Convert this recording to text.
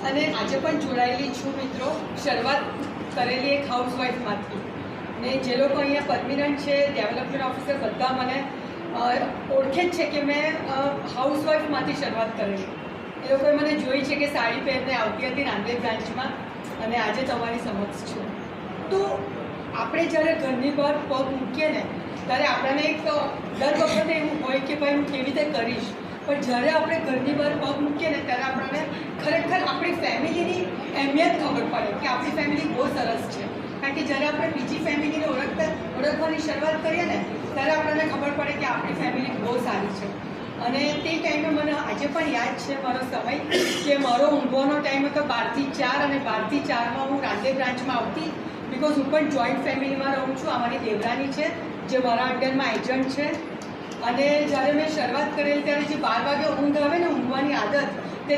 અને આજે પણ જોડાયેલી છું મિત્રો, શરૂઆત કરેલી એક હાઉસવાઈફમાંથી. ને જે લોકો અહીંયા પરમિનન્ટ છે, ડેવલપમેન્ટ ઓફિસર, બધા મને ઓળખે જ છે કે મેં હાઉસવાઈફમાંથી શરૂઆત કરેલી. એ લોકોએ મને જોઈ છે કે સાડી પહેરને આવતી હતી નાંદેડ બ્રાન્ચમાં, અને આજે તમારી સમક્ષ છું. તો આપણે જ્યારે ઘરની બહાર પગ મૂકીએ ને ત્યારે આપણને એક દર વખતે એવું હોય કે ભાઈ હું કેવી રીતે કરીશ, પણ જ્યારે આપણે ઘરની બહાર પગ મૂકીએ ને ત્યારે આપણને ખરેખર આપણી ફેમિલીની અહેમિયત ખબર પડે કે આપણી ફેમિલી બહુ સરસ છે. કારણ કે જ્યારે આપણે બીજી ફેમિલીને ઓળખવાની શરૂઆત કરીએ ને ત્યારે આપણને ખબર પડે કે આપણી ફેમિલી બહુ સારી છે. અને તે ટાઈમે મને આજે પણ યાદ છે મારો સમય, કે મારો ઊંઘવાનો ટાઈમ હતો 12 થી 4, અને 12 થી 4માં હું નાંદેડ બ્રાન્ચમાં આવતી, બિકોઝ હું પણ જોઈન્ટ ફેમિલીમાં રહું છું. અમારી દેવરાની છે જે મારા અંડરમાં એજન્ટ છે. અને જ્યારે મેં શરૂઆત કરેલી ત્યારે જે 12 વાગે ઊંઘ આવે ને, ઊંઘવાની આદત, તે